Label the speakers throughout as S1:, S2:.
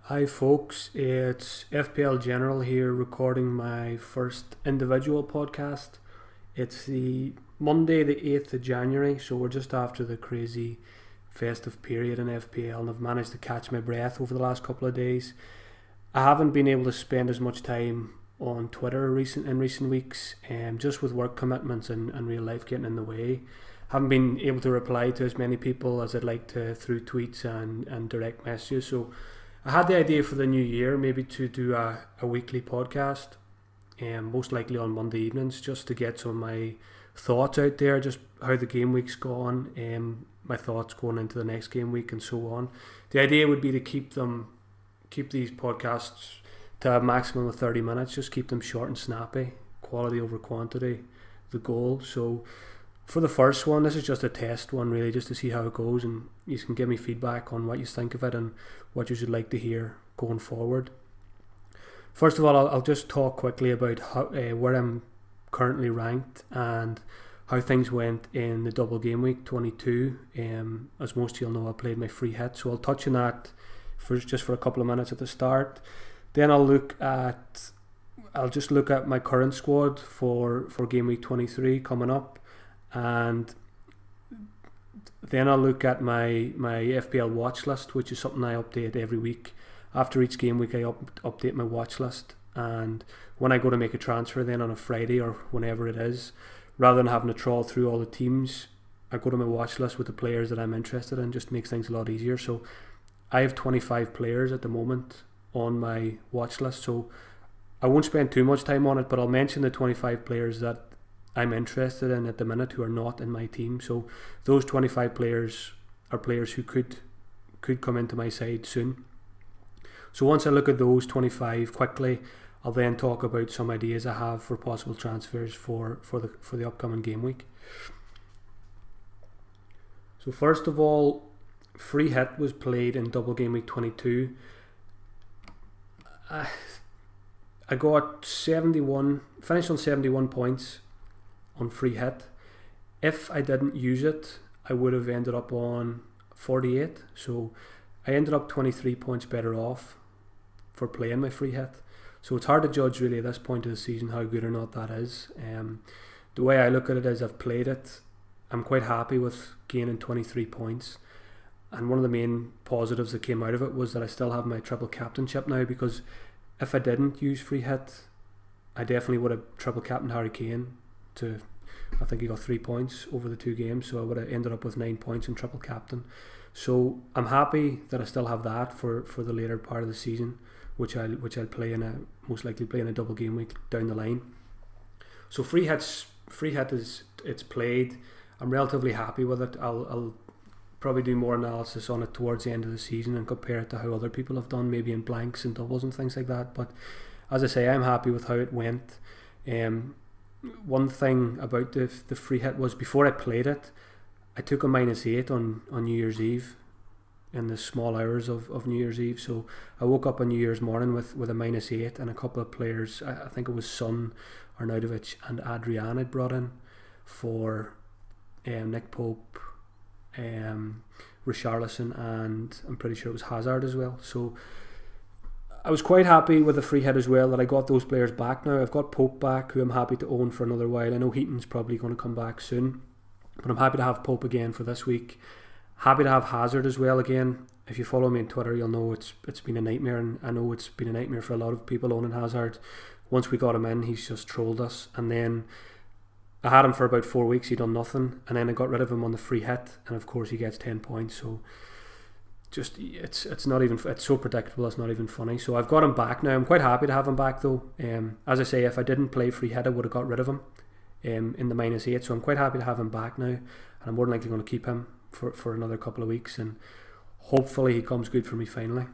S1: Hi folks, it's FPL General here recording my first individual podcast. It's the Monday the 8th of January, so we're just after the crazy festive period in FPL, and I've managed to catch my breath over the last couple of days. I haven't been able to spend as much time on Twitter in recent weeks, just with work commitments and real life getting in the way. Haven't been able to reply to as many people as I'd like to through tweets and direct messages, so I had the idea for the new year maybe to do a weekly podcast, most likely on Monday evenings, just to get some of my thoughts out there, just how the game week's gone, my thoughts going into the next game week and so on. The idea would be to keep these podcasts to a maximum of 30 minutes, just keep them short and snappy, quality over quantity, the goal. So for the first one, this is just a test one really, just to see how it goes, and you can give me feedback on what you think of it and what you should like to hear going forward. First of all, I'll just talk quickly about where I'm currently ranked and how things went in the double game week 22. As most of you'll know, I played my free hit, so I'll touch on that for a couple of minutes at the start. Then I'll just look at my current squad for game week 23 coming up, and then I'll look at my FPL Watchlist, which is something I update every week. After each game week I update my Watchlist, and when I go to make a transfer then on a Friday or whenever it is, rather than having to trawl through all the teams, I go to my Watchlist with the players that I'm interested in. Just makes things a lot easier. So I have 25 players at the moment on my Watchlist, so I won't spend too much time on it, but I'll mention the 25 players that I'm interested in at the minute who are not in my team. So those 25 players are players who could come into my side soon. So once I look at those 25 quickly, I'll then talk about some ideas I have for possible transfers for the upcoming game week. So first of all, free hit was played in double game week 22. I got 71, finished on 71 points on free hit. If I didn't use it, I would have ended up on 48. So I ended up 23 points better off for playing my free hit. So it's hard to judge really at this point of the season how good or not that is. The way I look at it is I've played it. I'm quite happy with gaining 23 points. And one of the main positives that came out of it was that I still have my triple captainship now, because if I didn't use free hit, I definitely would have triple captained Harry Kane to, I think he got 3 points over the two games, so I would have ended up with 9 points in triple captain. So I'm happy that I still have that for the later part of the season, which I'll most likely play in a double game week down the line. So free hit is it's played. I'm relatively happy with it. I'll probably do more analysis on it towards the end of the season and compare it to how other people have done, maybe in blanks and doubles and things like that. But as I say, I'm happy with how it went. One thing about the free hit was, before I played it, I took a -8 on New Year's Eve, in the small hours of New Year's Eve. So I woke up on New Year's morning with a -8, and a couple of players, I think it was Son, Arnautovic and Adrian, had brought in for Nick Pope, Richarlison, and I'm pretty sure it was Hazard as well. So I was quite happy with the free hit as well, that I got those players back now. I've got Pope back, who I'm happy to own for another while. I know Heaton's probably going to come back soon, but I'm happy to have Pope again for this week. Happy to have Hazard as well again. If you follow me on Twitter, you'll know it's been a nightmare, and I know it's been a nightmare for a lot of people owning Hazard. Once we got him in, he's just trolled us, and then I had him for about 4 weeks, he done nothing, and then I got rid of him on the free hit, and of course he gets 10 points. So just it's so predictable, it's not even funny. So I've got him back now. I'm quite happy to have him back though. As I say, if I didn't play free hit, I would have got rid of him in the -8. So I'm quite happy to have him back now, and I'm more than likely going to keep him for another couple of weeks, and hopefully he comes good for me finally.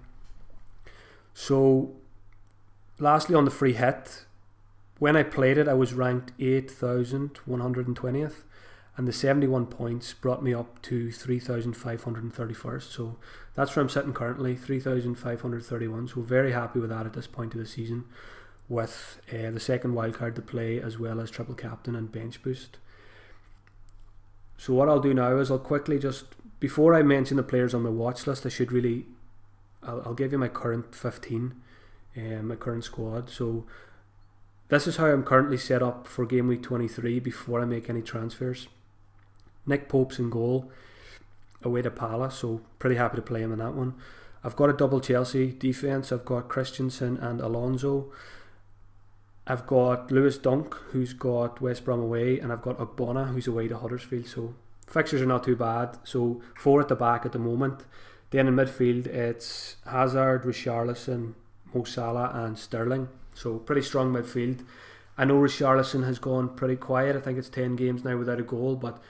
S1: So lastly, on the free hit, when I played it, I was ranked 8,120th, and the 71 points brought me up to 3,531st. So that's where I'm sitting currently, 3,531. So very happy with that at this point of the season, with the second wildcard to play, as well as triple captain and bench boost. So what I'll do now is I'll quickly, just before I mention the players on my watch list, I'll give you my current 15, my current squad. So this is how I'm currently set up for game week 23 before I make any transfers. Nick Pope's in goal, away to Palace, so pretty happy to play him in that one. I've got a double Chelsea defence. I've got Christensen and Alonso. I've got Lewis Dunk, who's got West Brom away, and I've got Ogbonna, who's away to Huddersfield. So fixtures are not too bad. So 4 at the back at the moment. Then in midfield, it's Hazard, Richarlison, Mo Salah and Sterling. So pretty strong midfield. I know Richarlison has gone pretty quiet. I think it's 10 games now without a goal, but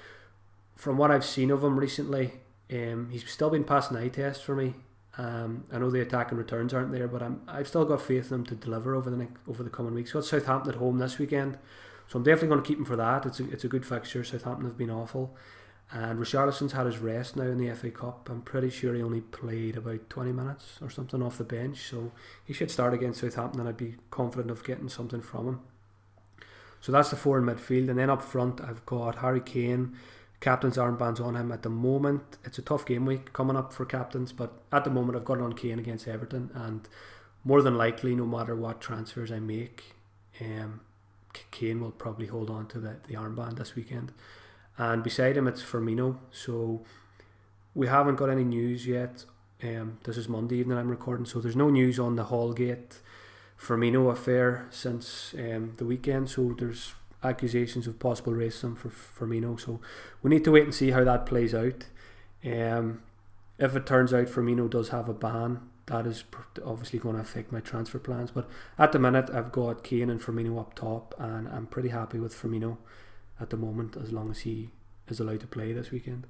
S1: from what I've seen of him recently, he's still been passing eye test for me. I know the attack and returns aren't there, but I've still got faith in him to deliver over the coming weeks. Got Southampton at home this weekend, so I'm definitely going to keep him for that. It's a good fixture. Southampton have been awful, and Richarlison's had his rest now in the FA Cup. I'm pretty sure he only played about 20 minutes or something off the bench, so he should start against Southampton, and I'd be confident of getting something from him. So that's the 4 in midfield, and then up front I've got Harry Kane. Captain's armbands on him at the moment. It's a tough game week coming up for captains, but at the moment I've got it on Kane against Everton, and more than likely, no matter what transfers I make, Kane will probably hold on to the armband this weekend. And beside him it's Firmino. So we haven't got any news yet. This is Monday evening I'm recording, so there's no news on the Hallgate Firmino affair since the weekend, so there's accusations of possible racism for Firmino, so we need to wait and see how that plays out. If it turns out Firmino does have a ban, that is obviously going to affect my transfer plans, but at the minute I've got Kane and Firmino up top, and I'm pretty happy with Firmino at the moment as long as he is allowed to play this weekend.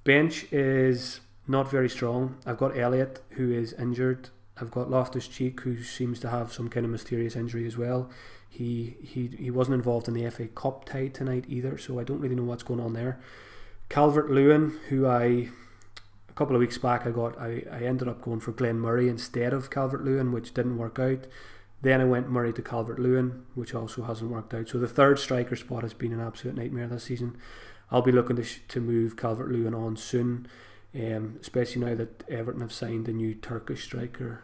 S1: Bench is not very strong. I've got Elliott, who is injured. I've got Loftus-Cheek, who seems to have some kind of mysterious injury as well. He wasn't involved in the FA Cup tie tonight either, so I don't really know what's going on there. Calvert-Lewin, who a couple of weeks back I ended up going for Glenn Murray instead of Calvert-Lewin, which didn't work out. Then I went Murray to Calvert-Lewin, which also hasn't worked out. So the third striker spot has been an absolute nightmare this season. I'll be looking to move Calvert-Lewin on soon, especially now that Everton have signed a new Turkish striker,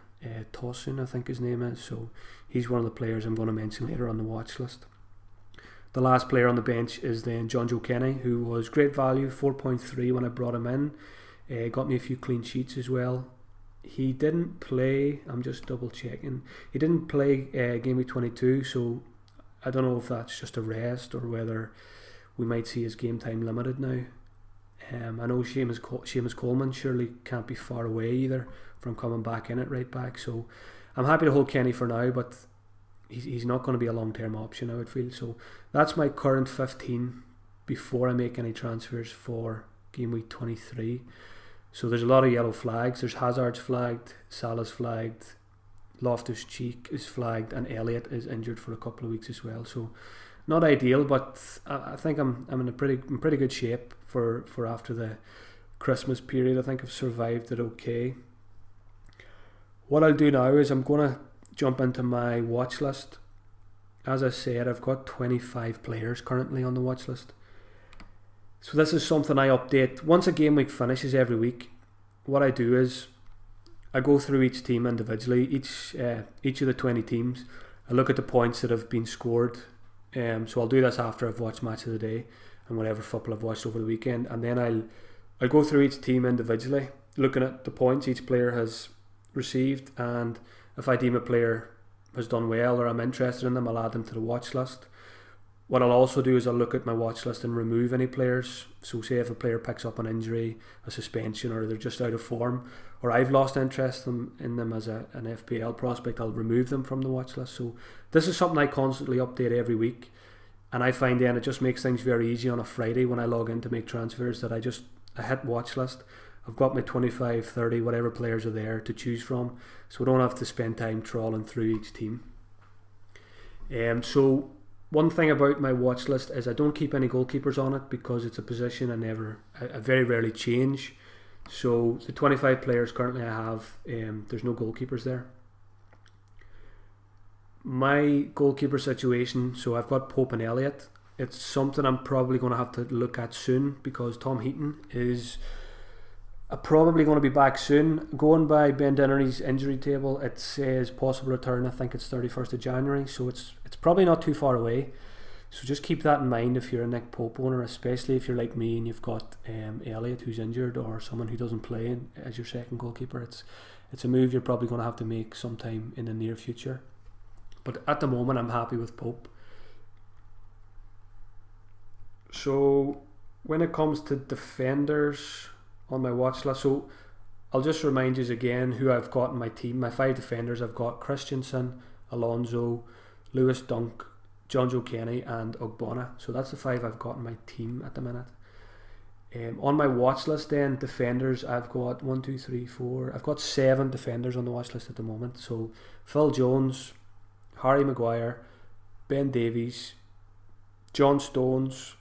S1: Tosun I think his name is, so he's one of the players I'm going to mention later on the watch list. The last player on the bench is then John Joe Kenny, who was great value, 4.3 when I brought him in. Got me a few clean sheets as well. He didn't play, I'm just double checking, he didn't play game week 22, so I don't know if that's just a rest or whether we might see his game time limited now. I know Seamus Coleman surely can't be far away either from coming back in at right back, so I'm happy to hold Kenny for now, but he's not going to be a long-term option, I would feel. So that's my current 15 before I make any transfers for game week 23. So there's a lot of yellow flags. There's Hazard's flagged, Salah's flagged, Loftus-Cheek is flagged, and Elliott is injured for a couple of weeks as well. So not ideal, but I think I'm in pretty good shape for after the Christmas period. I think I've survived it okay. What I'll do now is I'm going to jump into my watch list. As I said, I've got 25 players currently on the watch list. So this is something I update once a game week finishes every week. What I do is I go through each team individually, each of the 20 teams. I look at the points that have been scored. So I'll do this after I've watched match of the day and whatever football I've watched over the weekend, and then I'll go through each team individually, looking at the points each player has received, and if I deem a player has done well or I'm interested in them, I'll add them to the watch list. What I'll also do is I'll look at my watch list and remove any players. So say if a player picks up an injury, a suspension, or they're just out of form, or I've lost interest in them as an FPL prospect, I'll remove them from the watch list. So this is something I constantly update every week, and I find then it just makes things very easy on a Friday when I log in to make transfers, that I hit watch list. I've got my 25, 30, whatever players are there to choose from, so I don't have to spend time trawling through each team. So one thing about my watch list is I don't keep any goalkeepers on it because it's a position I very rarely change. So the 25 players currently I have, there's no goalkeepers there. My goalkeeper situation, so I've got Pope and Elliott. It's something I'm probably going to have to look at soon because Tom Heaton is I'm probably going to be back soon. Going by Ben Dinnery's injury table, it says possible return. I think it's 31st of January, so it's probably not too far away. So just keep that in mind if you're a Nick Pope owner, especially if you're like me and you've got Elliott who's injured, or someone who doesn't play as your second goalkeeper. It's a move you're probably going to have to make sometime in the near future. But at the moment, I'm happy with Pope. So when it comes to defenders on my watch list, so I'll just remind you again who I've got in my team. My 5 defenders, I've got Christensen, Alonso, Lewis Dunk, John Joe Kenny and Ogbonna. So that's the 5 I've got in my team at the minute. On my watch list then, defenders, I've got I've got 7 defenders on the watch list at the moment. So Phil Jones, Harry Maguire, Ben Davies, John Stones,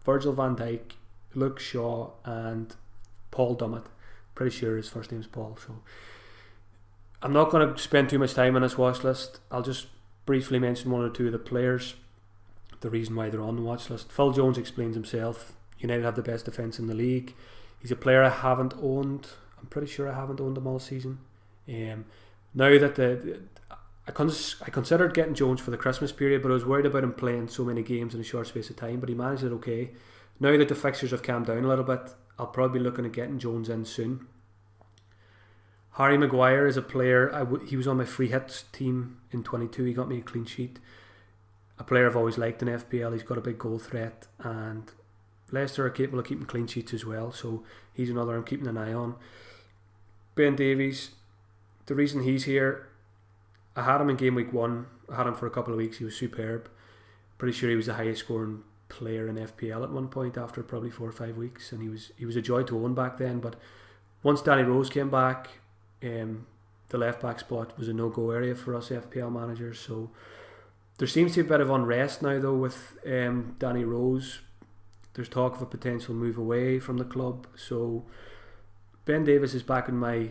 S1: Virgil van Dijk, Luke Shaw and Paul Dummett. Pretty sure his first name's Paul. So I'm not going to spend too much time on this watch list. I'll just briefly mention 1 or 2 of the players, the reason why they're on the watch list. Phil Jones explains himself. United have the best defence in the league. He's a player I haven't owned. I'm pretty sure I haven't owned him all season. Now that I considered getting Jones for the Christmas period, but I was worried about him playing so many games in a short space of time, but he managed it okay. Now that the fixtures have calmed down a little bit, I'll probably be looking at getting Jones in soon. Harry Maguire is a player, he was on my free hits team in 22, he got me a clean sheet. A player I've always liked in FPL, he's got a big goal threat, and Leicester are capable of keeping clean sheets as well, so he's another I'm keeping an eye on. Ben Davies, the reason he's here, I had him in game week 1, I had him for a couple of weeks, he was superb. Pretty sure he was the highest scoring player in FPL at one point after probably 4 or 5 weeks, and he was a joy to own back then. But once Danny Rose came back, the left back spot was a no-go area for us FPL managers. So there seems to be a bit of unrest now though with Danny Rose. There's talk of a potential move away from the club. So Ben Davies is back in my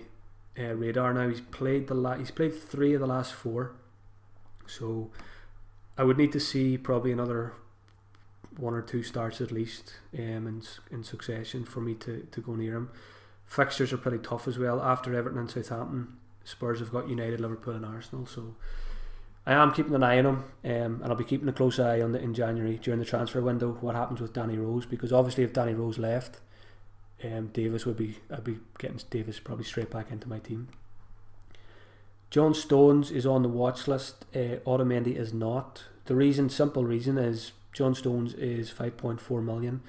S1: radar now. He's played 3 of the last 4. So I would need to see probably another 1 or 2 starts at least in succession for me to go near him. Fixtures are pretty tough as well. After Everton and Southampton, Spurs have got United, Liverpool and Arsenal. So I am keeping an eye on him, and I'll be keeping a close eye on in January during the transfer window what happens with Danny Rose, because obviously if Danny Rose left, I'd be getting Davis probably straight back into my team. John Stones is on the watch list. Otamendi is not. The simple reason is John Stones is 5.4 million,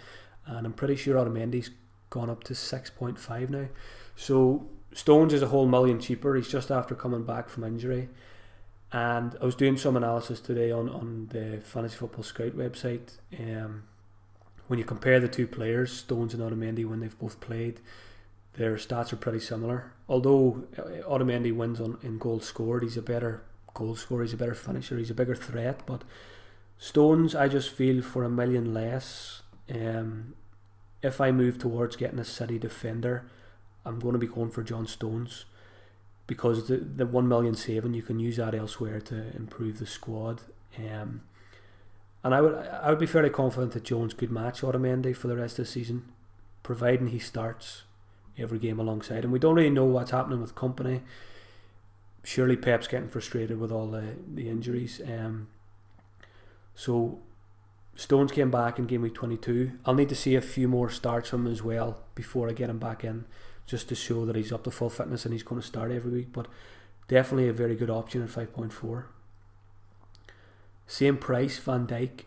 S1: and I'm pretty sure Otamendi's gone up to 6.5 now. So Stones is a whole million cheaper. He's just after coming back from injury. And I was doing some analysis today on the Fantasy Football Scout website. When you compare the 2 players, Stones and Otamendi, when they've both played, their stats are pretty similar. Although Otamendi wins in goals scored, he's a better goal scorer, he's a better finisher, he's a bigger threat. But Stones, I just feel for $1 million less, if I move towards getting a City defender, I'm going to be going for John Stones, because the 1 million saving, you can use that elsewhere to improve the squad. And I would be fairly confident that Jones could match Otamendi for the rest of the season, providing he starts every game alongside him. We don't really know what's happening with Company. Surely Pep's getting frustrated with all the injuries. So Stones came back in game week 22. I'll need to see a few more starts from him as well before I get him back in, just to show that he's up to full fitness and he's going to start every week. But definitely a very good option at 5.4. Same price, Van Dijk.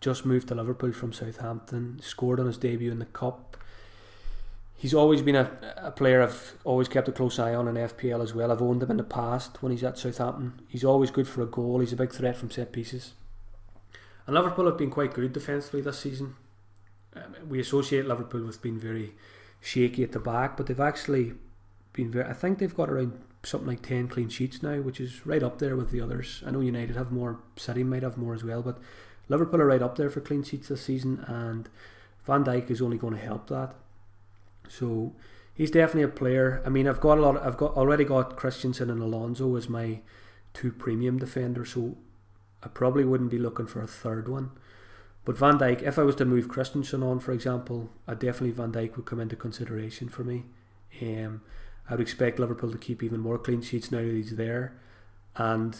S1: Just moved to Liverpool from Southampton. Scored on his debut in the Cup. He's always been a player I've always kept a close eye on in FPL as well. I've owned him in the past when he's at Southampton. He's always good for a goal. He's a big threat from set pieces. And Liverpool have been quite good defensively this season. We associate Liverpool with being very shaky at the back, but they've actually been I think they've got around something like 10 clean sheets now, which is right up there with the others. I know United have more, City might have more as well, but Liverpool are right up there for clean sheets this season, and Van Dijk is only going to help that. So he's definitely a player. I mean, I've already got Christensen and Alonso as my 2 premium defenders, so I probably wouldn't be looking for a third one. But Van Dijk, if I was to move Christensen on, for example, definitely Van Dijk would come into consideration for me. I would expect Liverpool to keep even more clean sheets now that he's there, and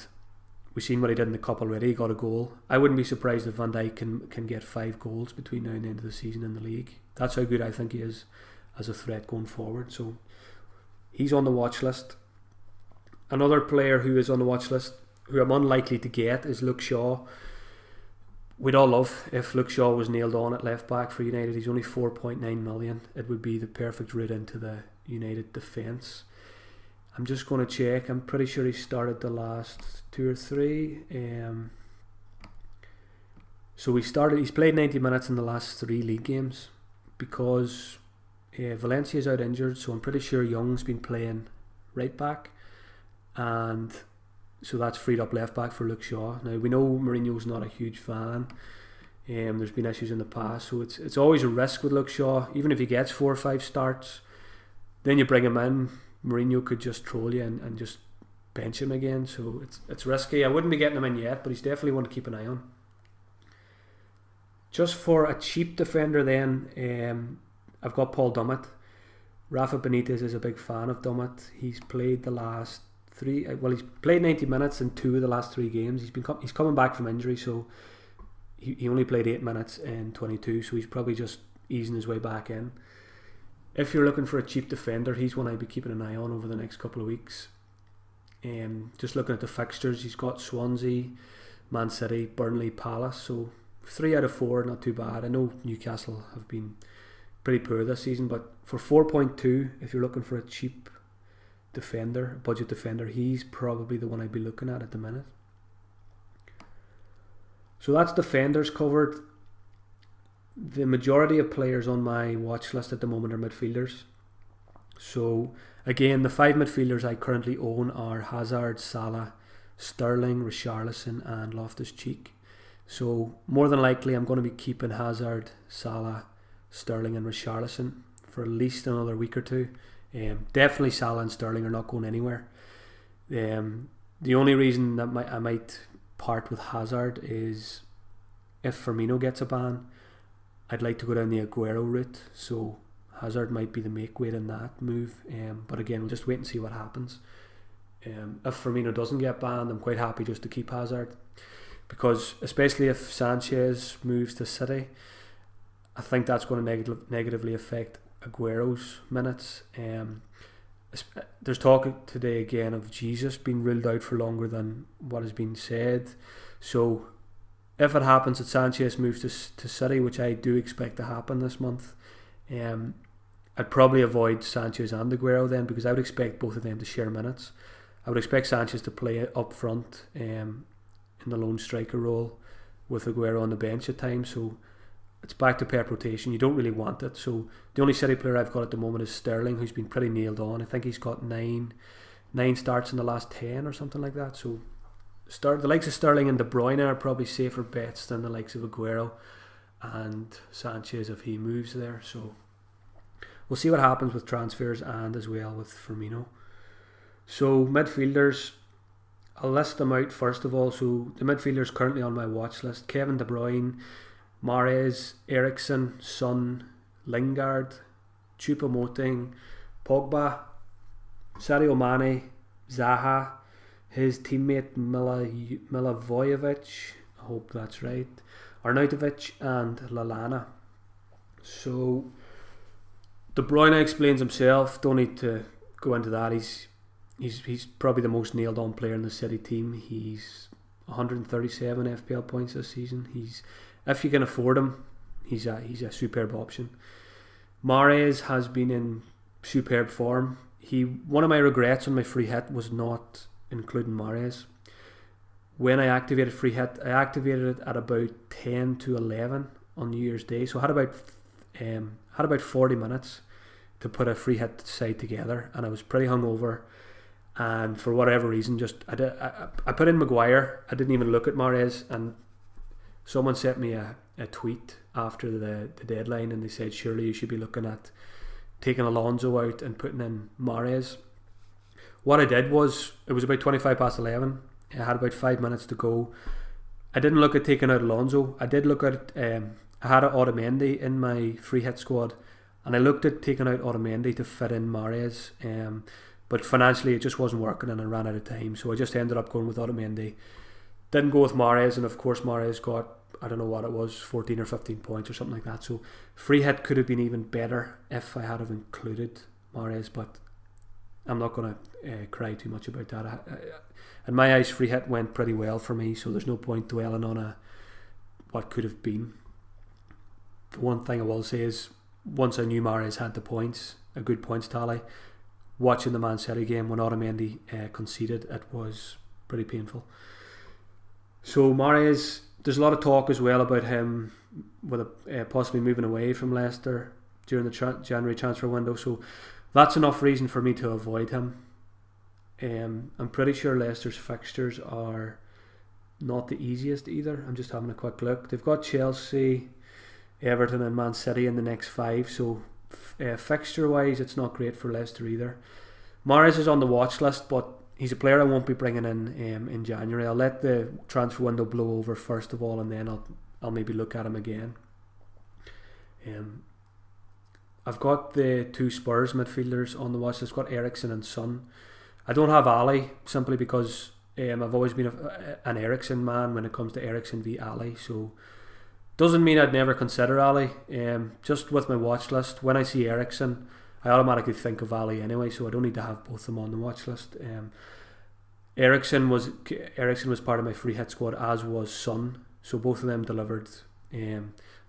S1: we've seen what he did in the cup already. He got a goal. I wouldn't be surprised if Van Dijk can get 5 goals between now and the end of the season in the league. That's how good I think he is as a threat going forward. So he's on the watch list. Another player who is on the watch list, who I'm unlikely to get, is Luke Shaw. We'd all love if Luke Shaw was nailed on at left back for United. He's only 4.9 million. It would be the perfect route into the United defence. I'm just going to check. I'm pretty sure he started the last 2 or 3. So he's played 90 minutes in the last 3 league games because Valencia's out injured. So I'm pretty sure Young's been playing right back, and so that's freed up left back for Luke Shaw. Now we know Mourinho's not a huge fan. There's been issues in the past, so it's always a risk with Luke Shaw. Even if he gets 4 or 5 starts, then you bring him in, Mourinho could just troll you and just bench him again. So it's risky. I wouldn't be getting him in yet, but he's definitely one to keep an eye on. Just for a cheap defender then, I've got Paul Dummett. Rafa Benitez is a big fan of Dummett. He's played the last 3. He's played 90 minutes in 2 of the last 3 games. He's coming back from injury, so he only played 8 minutes in 22. So he's probably just easing his way back in. If you're looking for a cheap defender, he's one I'd be keeping an eye on over the next couple of weeks. Just looking at the fixtures, he's got Swansea, Man City, Burnley, Palace. So 3 out of 4, not too bad. I know Newcastle have been pretty poor this season, but for 4.2, if you're looking for a cheap defender, a budget defender, he's probably the one I'd be looking at the minute. So that's defenders covered. The majority of players on my watch list at the moment are midfielders. So again, the 5 midfielders I currently own are Hazard, Salah, Sterling, Richarlison and Loftus-Cheek. So more than likely I'm going to be keeping Hazard, Salah, Sterling and Richarlison for at least another week or 2. Definitely Salah and Sterling are not going anywhere. The only reason that I might part with Hazard is if Firmino gets a ban. I'd like to go down the Aguero route, so Hazard might be the make weight in that move. But again, we'll just wait and see what happens. If Firmino doesn't get banned, I'm quite happy just to keep Hazard, because especially if Sanchez moves to City, I think that's going to negatively affect Aguero's minutes. There's talk today again of Jesus being ruled out for longer than what has been said. So if it happens that Sanchez moves to City, which I do expect to happen this month, I'd probably avoid Sanchez and Aguero then, because I would expect both of them to share minutes. I would expect Sanchez to play up front in the lone striker role with Aguero on the bench at times. So it's back to Pep rotation. You don't really want it. So the only City player I've got at the moment is Sterling, who's been pretty nailed on. I think he's got 9 starts in the last 10 or something like that. So the likes of Sterling and De Bruyne are probably safer bets than the likes of Aguero and Sanchez if he moves there. So we'll see what happens with transfers and as well with Firmino. So midfielders, I'll list them out first of all. So the midfielders currently on my watch list: Kevin De Bruyne, Mahrez, Eriksen, Son, Lingard, Choupo-Moting, Pogba, Sadio Mane, Zaha, his teammate Milivojevic, I hope that's right, Arnautovic and Lallana. So De Bruyne explains himself, don't need to go into that. He's probably the most nailed on player in the City team. He's 137 FPL points this season. If you can afford him, he's a superb option. Mahrez has been in superb form. One of my regrets on my free hit was not including Mahrez. When I activated free hit, I activated it at about 10 to 11 on New Year's Day. So I had about 40 minutes to put a free hit side together, and I was pretty hungover. And for whatever reason, I put in Maguire. I didn't even look at Mahrez, and someone sent me a tweet after the deadline, and they said surely you should be looking at taking Alonso out and putting in Mahrez. What I did was, it was about 25 past 11. I had about 5 minutes to go. I didn't look at taking out Alonso. I did look at I had Otamendi in my free hit squad, and I looked at taking out Otamendi to fit in Mahrez, but financially it just wasn't working and I ran out of time, so I just ended up going with Otamendi. Didn't go with Mahrez, and of course Mahrez got, I don't know what it was, 14 or 15 points or something like that, so free hit could have been even better if I had have included Mahrez, but I'm not going to cry too much about that. In my eyes, free hit went pretty well for me, so there's no point dwelling on what could have been. The one thing I will say is, once I knew Mahrez had the points, a good points tally, watching the Man City game when Otamendi conceded, it was pretty painful. So Mahrez, there's a lot of talk as well about him with possibly moving away from Leicester during the January transfer window, so that's enough reason for me to avoid him. I'm pretty sure Leicester's fixtures are not the easiest either. I'm just having a quick look. They've got Chelsea, Everton and Man City in the next 5, so fixture wise it's not great for Leicester either. Mahrez is on the watch list, but he's a player I won't be bringing in January. I'll let the transfer window blow over first of all, and then I'll maybe look at him again. I've got the 2 Spurs midfielders on the watch list. I've got Eriksen and Son. I don't have Ali simply because I've always been an Eriksen man when it comes to Eriksen v Ali, so doesn't mean I'd never consider Ali. Just with my watch list, when I see Eriksen, I automatically think of Ali anyway, so I don't need to have both of them on the watch list. Eriksen was part of my free hit squad, as was Son, so both of them delivered.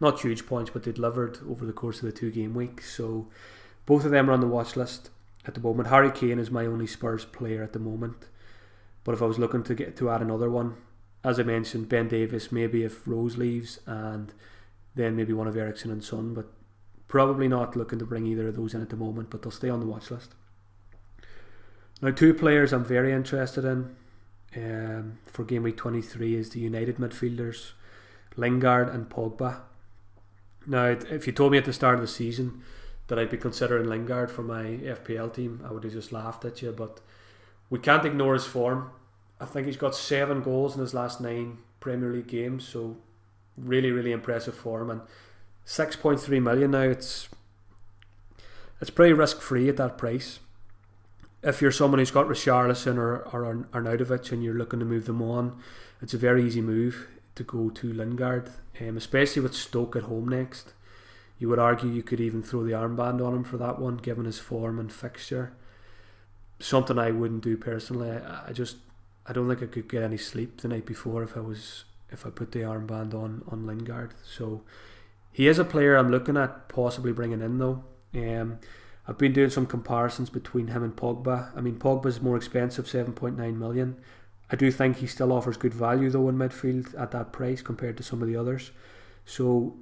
S1: Not huge points, but they delivered over the course of the 2 game week, so both of them are on the watch list at the moment. Harry Kane is my only Spurs player at the moment, but if I was looking to add another one, as I mentioned, Ben Davies, maybe if Rose leaves, and then maybe one of Eriksen and Son, but probably not looking to bring either of those in at the moment, but they'll stay on the watch list. Now, 2 players I'm very interested in for game week 23 is the United midfielders Lingard and Pogba. Now, if you told me at the start of the season that I'd be considering Lingard for my FPL team, I would have just laughed at you, but we can't ignore his form. I think he's got 7 goals in his last 9 Premier League games, so really, really impressive form, and 6.3 million now, it's pretty risk free at that price. If you're someone who's got Richarlison or Arnautovic and you're looking to move them on, it's a very easy move to go to Lingard, especially with Stoke at home next. You would argue you could even throw the armband on him for that one, given his form and fixture. Something I wouldn't do personally. I don't think I could get any sleep the night before if I put the armband on Lingard. So he is a player I'm looking at possibly bringing in though. I've been doing some comparisons between him and Pogba. I mean, Pogba's more expensive, 7.9 million. I do think he still offers good value though in midfield at that price compared to some of the others. So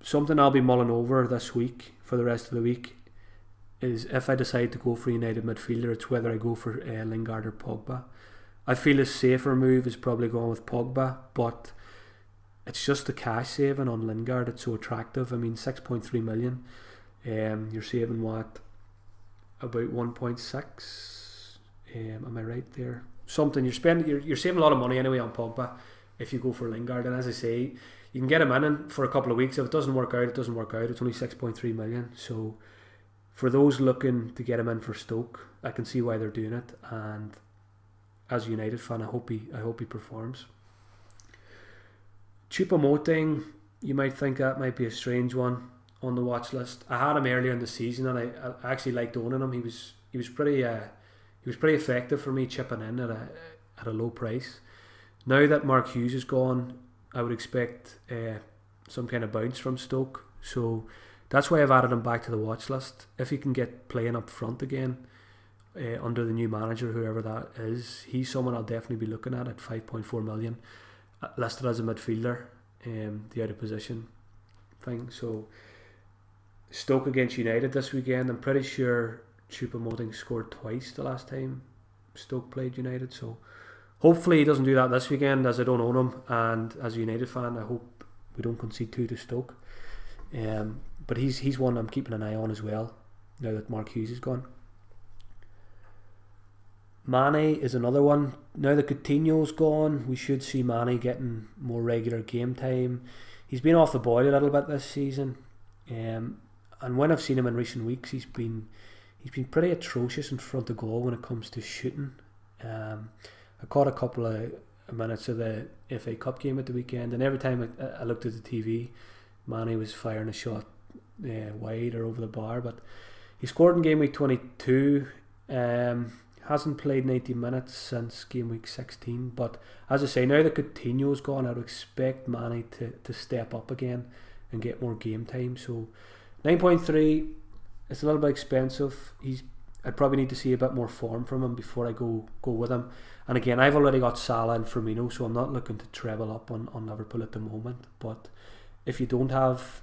S1: something I'll be mulling over this week for the rest of the week is, if I decide to go for United midfielder, it's whether I go for Lingard or Pogba. I feel a safer move is probably going with Pogba, but it's just the cash saving on Lingard. It's so attractive. I mean, 6.3 million. You're saving what? About 1.6. Am I right there? Something you're saving a lot of money anyway on Pogba if you go for Lingard. And as I say, you can get him in for a couple of weeks. If it doesn't work out, it doesn't work out. It's only 6.3 million. So for those looking to get him in for Stoke, I can see why they're doing it. And as a United fan, I hope he performs. Choupo-Moting, you might think that might be a strange one on the watch list. I had him earlier in the season, and I actually liked owning him. He was pretty effective for me, chipping in at a low price. Now that Mark Hughes is gone, I would expect some kind of bounce from Stoke. So that's why I've added him back to the watch list. If he can get playing up front again under the new manager, whoever that is, he's someone I'll definitely be looking at 5.4 million, listed as a midfielder, the out of position thing. So Stoke against United this weekend. I'm pretty sure Choupo-Moting scored twice the last time Stoke played United, so hopefully he doesn't do that this weekend, as I don't own him, and as a United fan I hope we don't concede 2 to Stoke. But he's one I'm keeping an eye on as well now that Mark Hughes is gone. Mane is another one. Now that Coutinho's gone, we should see Mane getting more regular game time. He's been off the boil a little bit this season, and when I've seen him in recent weeks, he's been pretty atrocious in front of goal when it comes to shooting. I caught a couple of minutes of the FA Cup game at the weekend, and every time I looked at the TV, Mane was firing a shot wide or over the bar. But he scored in game week 22. Hasn't played 90 minutes since game week 16. But as I say, now that Coutinho's gone, I'd expect Mane to step up again and get more game time. So 9.3, it's a little bit expensive. I'd probably need to see a bit more form from him before I go with him. And again, I've already got Salah and Firmino, so I'm not looking to treble up on Liverpool at the moment. But if you don't have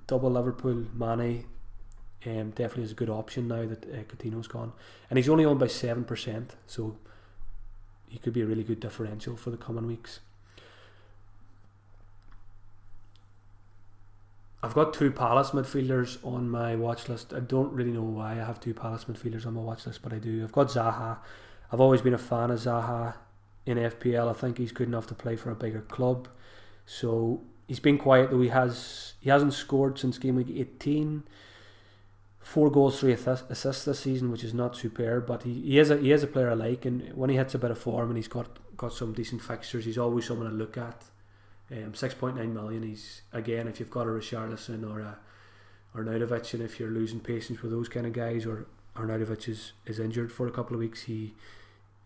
S1: double Liverpool, Mane definitely is a good option now that Coutinho's gone. And he's only owned by 7%, so he could be a really good differential for the coming weeks. I've got 2 Palace midfielders on my watch list. I don't really know why I have 2 Palace midfielders on my watch list, but I do. I've got Zaha. I've always been a fan of Zaha in FPL. I think he's good enough to play for a bigger club. So he's been quiet though. He hasn't scored since game week 18. 4 goals, 3 assists this season, which is not superb, but he is a player I like, and when he hits a bit of form and he's got some decent fixtures, he's always someone to look at. 6.9 million. He's, again, if you've got a Richarlison or a Arnautovic, and if you're losing patience with those kind of guys, or Arnautovic is injured for a couple of weeks,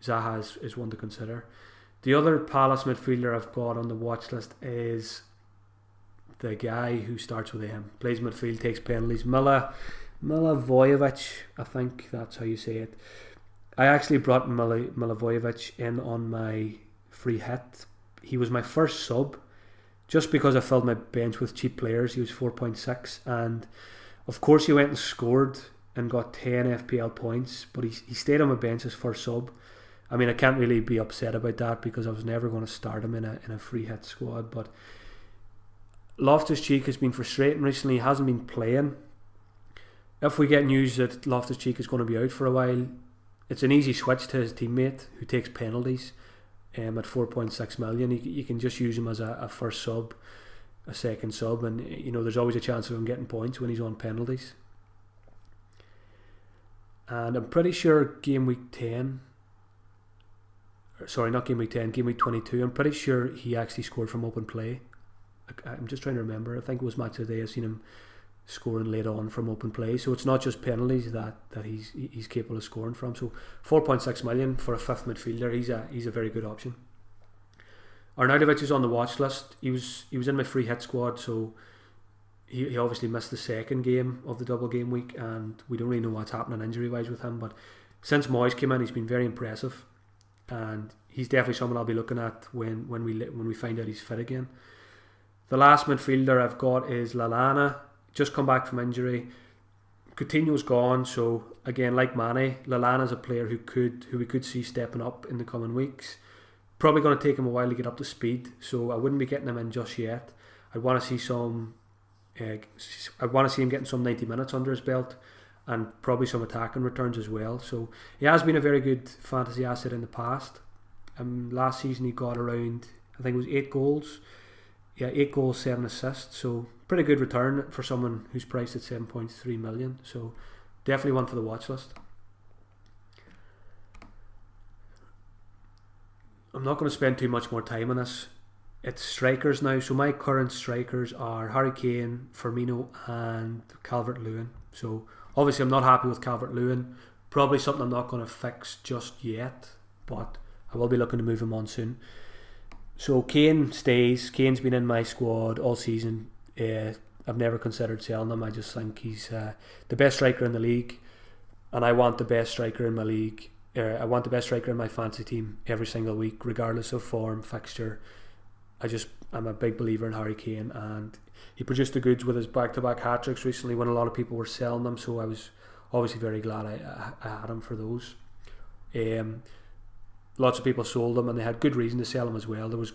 S1: Zaha is one to consider. The other Palace midfielder I've got on the watch list is the guy who starts with M, plays midfield, takes penalties, Milivojevic, I think that's how you say it. I actually brought Milivojevic in on my free hit. He was my first sub, just because I filled my bench with cheap players. He was 4.6, and of course he went and scored and got 10 FPL points, but he stayed on my bench as first sub. I mean, I can't really be upset about that because I was never going to start him in a free hit squad. But Loftus-Cheek has been frustrating recently. He hasn't been playing. If we get news that Loftus-Cheek is going to be out for a while, it's an easy switch to his teammate who takes penalties at 4.6 million. You can just use him as a first sub, a second sub, and there's always a chance of him getting points when he's on penalties. And I'm pretty sure game week 22, I'm pretty sure he actually scored from open play. I'm just trying to remember. I think it was match of the day. I've seen him scoring late on from open play, so it's not just penalties that he's capable of scoring from. So 4.6 million for a 5th midfielder, he's a very good option. Arnautovic is on the watch list. He was in my free hit squad, so he obviously missed the second game of the double game week, and we don't really know what's happening injury wise with him, but since Moyes came in, he's been very impressive, and he's definitely someone I'll be looking at when we find out he's fit again. The last midfielder I've got is Lallana. Just come back from injury. Coutinho's gone, so again, like Mane, Lallana's a player who we could see stepping up in the coming weeks. Probably going to take him a while to get up to speed, so I wouldn't be getting him in just yet. I want to see him getting some 90 minutes under his belt, and probably some attacking returns as well. So he has been a very good fantasy asset in the past. Last season he got around, I think it was 8 goals. Yeah, 8 goals, 7 assists, so pretty good return for someone who's priced at 7.3 million. So definitely one for the watch list. I'm not going to spend too much more time on this. It's strikers now. So my current strikers are Harry Kane, Firmino and Calvert-Lewin. So obviously I'm not happy with Calvert-Lewin. Probably something I'm not going to fix just yet, but I will be looking to move him on soon. So Kane stays. Kane's been in my squad all season. I've never considered selling him. I just think he's the best striker in the league, and I want the best striker in my league. I want the best striker in my fantasy team every single week, regardless of form, fixture. I'm a big believer in Harry Kane, and he produced the goods with his back-to-back hat-tricks recently when a lot of people were selling them, so I was obviously very glad I had him for those. Lots of people sold him, and they had good reason to sell him as well. There was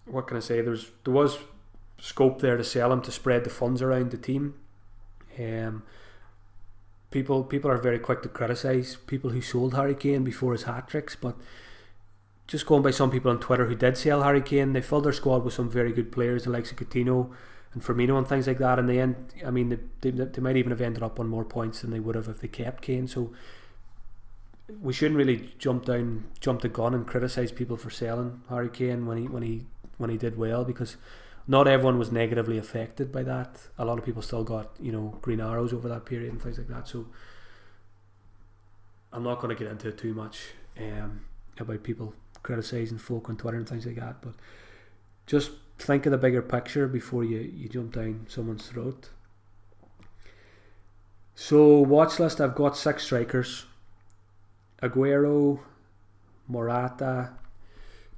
S1: what can I say? There was scope there to sell him, to spread the funds around the team. people are very quick to criticise people who sold Harry Kane before his hat-tricks, but just going by some people on Twitter who did sell Harry Kane, they filled their squad with some very good players, the likes of Coutinho and Firmino and things like that. In the end, I mean, they might even have ended up on more points than they would have if they kept Kane. So we shouldn't really jump the gun and criticise people for selling Harry Kane when he did well, because not everyone was negatively affected by that. A lot of people still got, you know, green arrows over that period and things like that. So I'm not going to get into it too much about people criticising folk on Twitter and things like that, but just think of the bigger picture before you jump down someone's throat. So watch list, I've got 6 strikers: Aguero, Morata,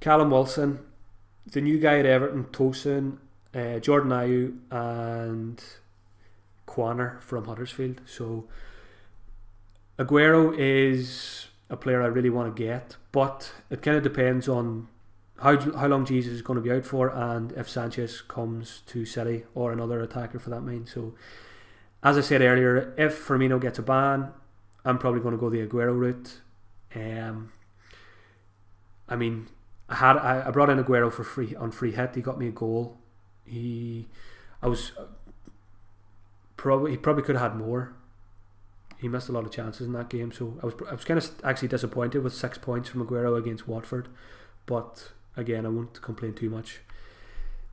S1: Callum Wilson, the new guy at Everton, Tosin, Jordan Ayew, and Quaner from Huddersfield. So Aguero is a player I really want to get, but it kind of depends on how long Jesus is going to be out for, and if Sanchez comes to City, or another attacker for that matter. So as I said earlier, if Firmino gets a ban, I'm probably going to go the Aguero route. I mean, I brought in Aguero for free on free hit. He got me a goal. He probably could have had more. He missed a lot of chances in that game, so I was kind of actually disappointed with 6 points from Aguero against Watford. But again, I won't complain too much.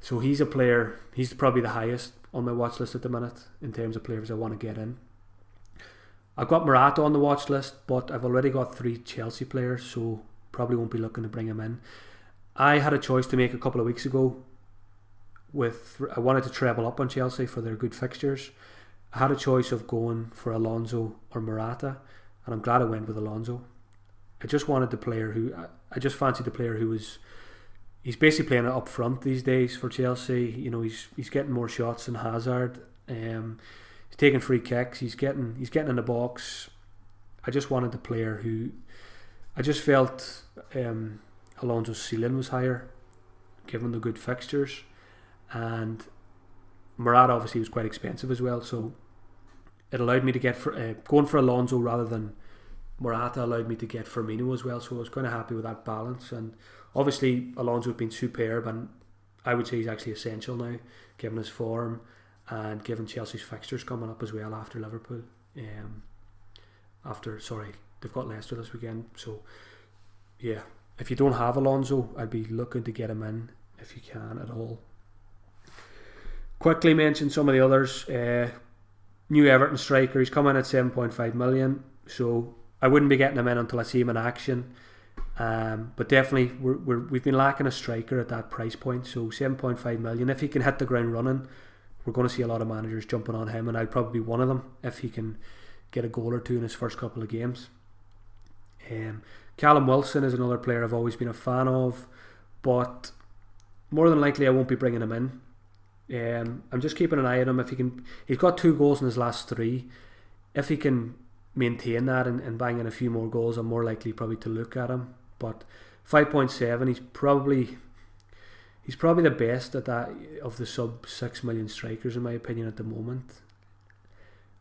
S1: So he's a player. He's probably the highest on my watch list at the minute in terms of players I want to get in. I've got Morata on the watch list, but I've already got 3 Chelsea players, so probably won't be looking to bring him in. I had a choice to make a couple of weeks ago. I wanted to treble up on Chelsea for their good fixtures. I had a choice of going for Alonso or Morata, and I'm glad I went with Alonso. I just wanted the player I just fancied the player he's basically playing it up front these days for Chelsea. You know, he's getting more shots than Hazard. He's taking free kicks. He's getting in the box. I just wanted the player I just felt Alonso's ceiling was higher, given the good fixtures, and Morata obviously was quite expensive as well. So it allowed me to get going for Alonso rather than Morata allowed me to get Firmino as well. So I was kind of happy with that balance. And obviously Alonso has been superb, and I would say he's actually essential now, given his form and given Chelsea's fixtures coming up as well after Liverpool. They've got Leicester this weekend. So yeah, if you don't have Alonso, I'd be looking to get him in if you can at all. Quickly mention some of the others. New Everton striker, he's come in at 7.5 million, so I wouldn't be getting him in until I see him in action. But definitely we've been lacking a striker at that price point. So 7.5 million, if he can hit the ground running, we're going to see a lot of managers jumping on him, and I'll probably be one of them if he can get a goal or two in his first couple of games. Callum Wilson is another player I've always been a fan of, but more than likely I won't be bringing him in. I'm just keeping an eye on him. If he can, he's got 2 goals in his last 3. If he can maintain that and bang in a few more goals, I'm more likely probably to look at him. But 5.7, he's probably the best at that of the sub 6 million strikers in my opinion at the moment.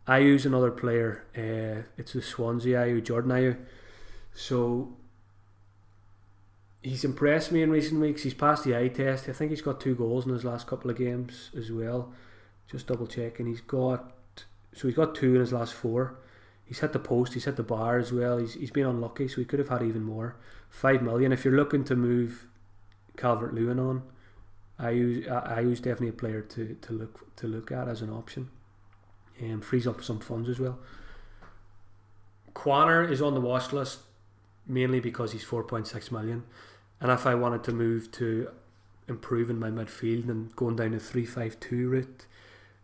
S1: Ayew's another player. It's the Swansea Ayew, Jordan Ayew. So he's impressed me in recent weeks. He's passed the eye test. I think he's got 2 goals in his last couple of games as well. Just double checking. He's got 2 in his last 4. He's hit the post. He's hit the bar as well. He's been unlucky, so he could have had even more. 5 million. If you're looking to move Calvert-Lewin on, Ayew's definitely a player to look at as an option. Frees up some funds as well. Quaner is on the watch list mainly because he's 4.6 million, and if I wanted to move to improving my midfield and going down a 3-5-2 route,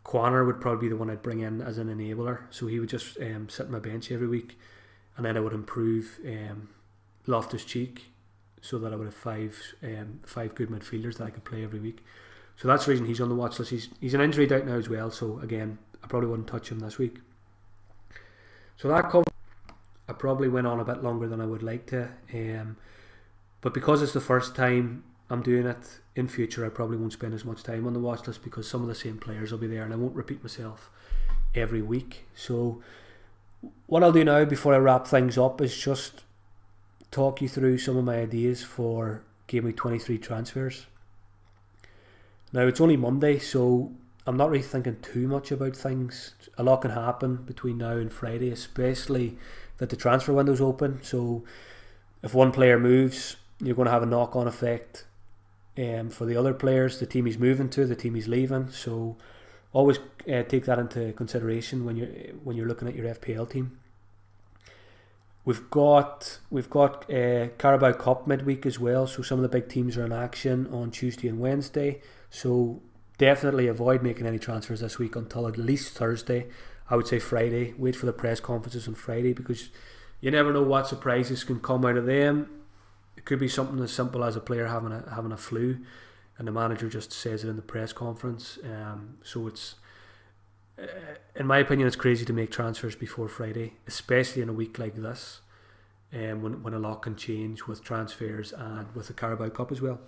S1: Quaner would probably be the one I'd bring in as an enabler. So he would just sit on my bench every week, and then I would improve Loftus-Cheek so that I would have 5 good midfielders that I could play every week. So that's the reason he's on the watch list. He's an injury doubt now as well, so again I probably wouldn't touch him this week. So that covers. I probably went on a bit longer than I would like to, but because it's the first time I'm doing it, in future I probably won't spend as much time on the watch list because some of the same players will be there and I won't repeat myself every week. So What I'll do now before I wrap things up is just talk you through some of my ideas for Game Week 23 transfers. Now, it's only Monday, so I'm not really thinking too much about things. A lot can happen between now and Friday, especially that the transfer window's open. So if one player moves, you're going to have a knock-on effect for the other players, the team he's moving to, the team he's leaving. So always take that into consideration when you're looking at your FPL team. We've got Carabao Cup midweek as well, so some of the big teams are in action on Tuesday and Wednesday. So definitely avoid making any transfers this week until at least Thursday. I would say Friday. Wait for the press conferences on Friday, because you never know what surprises can come out of them. It could be something as simple as a player having a flu, and the manager just says it in the press conference. So it's, in my opinion, it's crazy to make transfers before Friday, especially in a week like this, when a lot can change with transfers and with the Carabao Cup as well.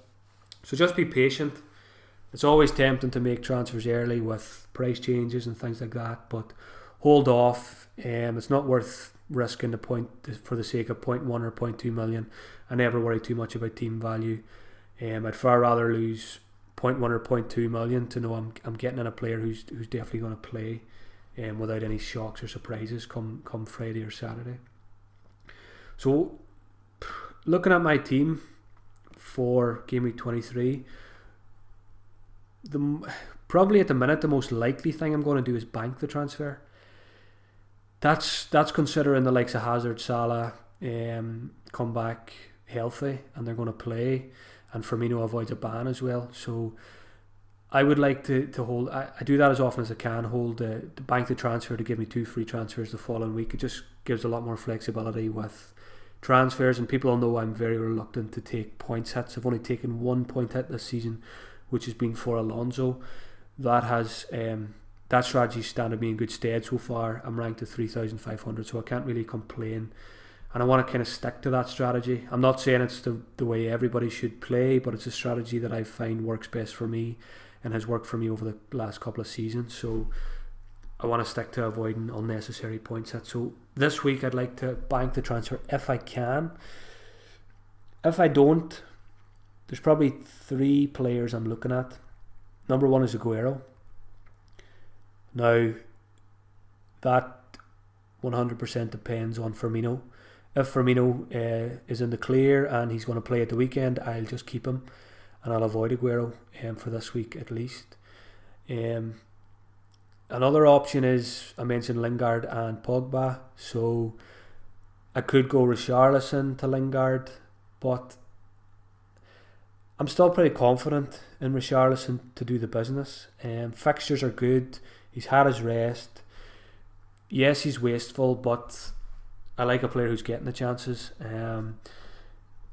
S1: So just be patient. It's always tempting to make transfers early with price changes and things like that, but hold off. It's not worth risking the point for the sake of 0.1 or 0.2 million. I never worry too much about team value. I'd far rather lose 0.1 or 0.2 million to know I'm getting in a player who's definitely going to play without any shocks or surprises come Friday or Saturday. So looking at my team for Game Week 23, probably at the minute the most likely thing I'm going to do is bank the transfer. That's considering the likes of Hazard, Salah come back healthy and they're going to play, and Firmino avoids a ban as well. So I would like to hold. I do that as often as I can. Hold the bank the transfer to give me 2 free transfers the following week. It just gives a lot more flexibility with transfers, and people all know I'm very reluctant to take points hits. I've only taken 1 point hit this season, which has been for Alonso. That strategy's standing me in good stead so far. I'm ranked at 3,500, so I can't really complain, and I want to kind of stick to that strategy. I'm not saying it's the way everybody should play, but it's a strategy that I find works best for me and has worked for me over the last couple of seasons. So I want to stick to avoiding unnecessary points hits. So this week I'd like to bank the transfer if I can. If I don't, there's probably 3 players I'm looking at. Number 1 is Aguero. Now, that 100% depends on Firmino. If Firmino is in the clear and he's going to play at the weekend, I'll just keep him and I'll avoid Aguero for this week at least. Another option is, I mentioned Lingard and Pogba, so I could go Richarlison to Lingard, but I'm still pretty confident in Richarlison to do the business. Fixtures are good. He's had his rest. Yes, he's wasteful, but I like a player who's getting the chances. And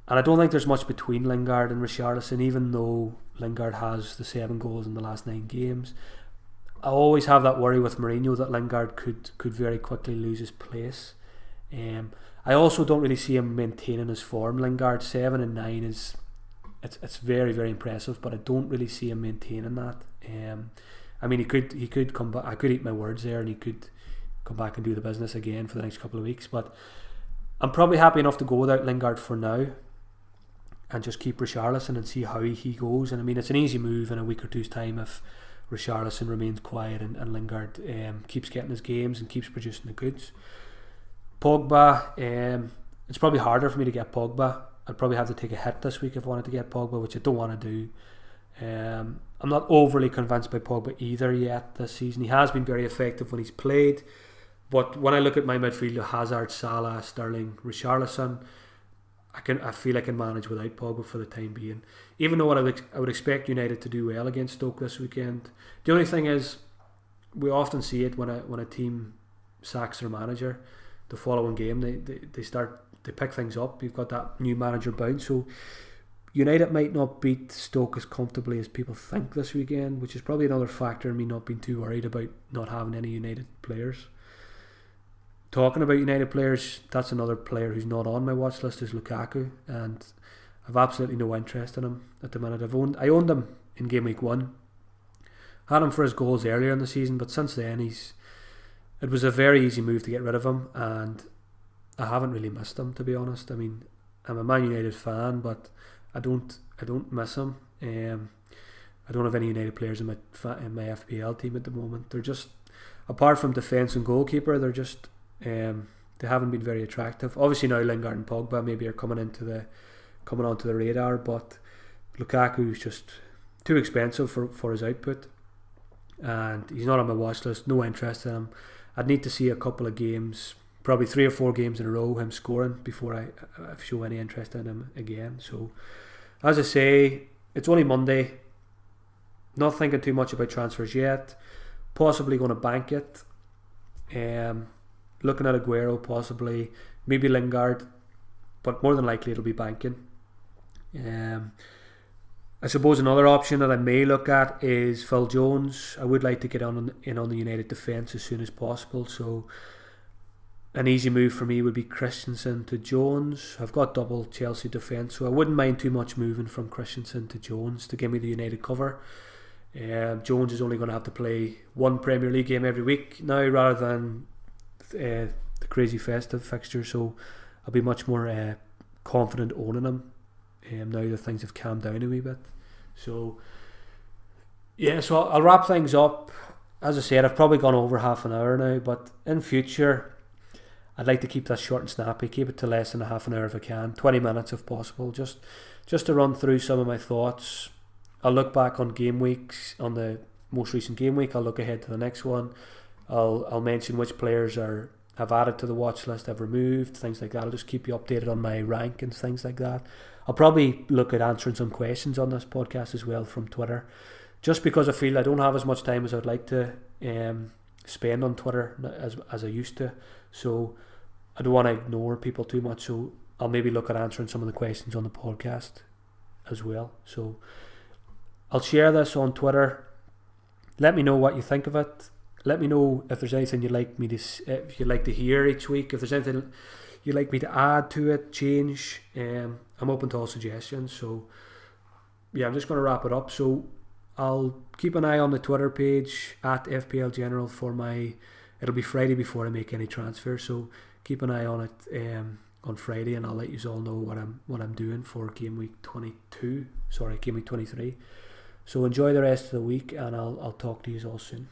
S1: I don't think there's much between Lingard and Richarlison, even though Lingard has the 7 goals in the last 9 games. I always have that worry with Mourinho that Lingard could very quickly lose his place. I also don't really see him maintaining his form. Lingard 7 and 9 is it's very, very impressive, but I don't really see him maintaining that. I mean, he could come back. I could eat my words there, and he could come back and do the business again for the next couple of weeks. But I'm probably happy enough to go without Lingard for now, and just keep Richarlison and see how he goes. And I mean, it's an easy move in a week or two's time if Richarlison remains quiet and Lingard keeps getting his games and keeps producing the goods. Pogba, it's probably harder for me to get Pogba. I'd probably have to take a hit this week if I wanted to get Pogba, which I don't want to do. I'm not overly convinced by Pogba either yet this season. He has been very effective when he's played, but when I look at my midfield, Hazard, Salah, Sterling, Richarlison, I feel I can manage without Pogba for the time being. Even though I would expect United to do well against Stoke this weekend. The only thing is, we often see it when a team sacks their manager. The following game, they pick things up. You've got that new manager bounce, so United might not beat Stoke as comfortably as people think this weekend, which is probably another factor in me not being too worried about not having any United players. Talking about United players, that's another player who's not on my watch list is Lukaku, and I've absolutely no interest in him at the minute. I owned him in game week 1, had him for his goals earlier in the season, but since then he's it was a very easy move to get rid of him, and I haven't really missed him, to be honest. I mean, I'm a Man United fan, but I don't miss him. I don't have any United players in my FPL team at the moment. They're just, apart from defence and goalkeeper, they're just they haven't been very attractive. Obviously now Lingard and Pogba maybe are coming onto the radar, but Lukaku is just too expensive for his output, and he's not on my watch list. No interest in him. I'd need to see a couple of games, probably 3 or 4 games in a row, him scoring before I show any interest in him again. So, as I say, it's only Monday. Not thinking too much about transfers yet. Possibly going to bank it. Looking at Aguero, possibly, maybe Lingard, but more than likely it'll be banking. I suppose another option that I may look at is Phil Jones. I would like to get in on the United defence as soon as possible, so an easy move for me would be Christensen to Jones. I've got double Chelsea defence, so I wouldn't mind too much moving from Christensen to Jones to give me the United cover. Jones is only going to have to play one Premier League game every week now, rather than the crazy festive fixture, so I'll be much more confident owning him now that things have calmed down a wee bit. So yeah, so I'll wrap things up. As I said, I've probably gone over half an hour now, but in future I'd like to keep that short and snappy, keep it to less than a half an hour if I can, 20 minutes if possible, just to run through some of my thoughts. I'll look back on game weeks, on the most recent game week. I'll look ahead to the next one. I'll mention which players I've added to the watch list, I've removed, things like that. I'll just keep you updated on my rankings, things like that. I'll probably look at answering some questions on this podcast as well from Twitter, just because I feel I don't have as much time as I'd like to spend on Twitter as I used to. So I don't want to ignore people too much. So I'll maybe look at answering some of the questions on the podcast as well. So I'll share this on Twitter. Let me know what you think of it. Let me know if there's anything you'd like if you'd like to hear each week. If there's anything you'd like me to add to it, change. I'm open to all suggestions. So yeah, I'm just going to wrap it up. So I'll keep an eye on the Twitter page at FPL General it'll be Friday before I make any transfers. So keep an eye on it on Friday, and I'll let you all know what I'm doing for game week 23. So enjoy the rest of the week, and I'll talk to you all soon.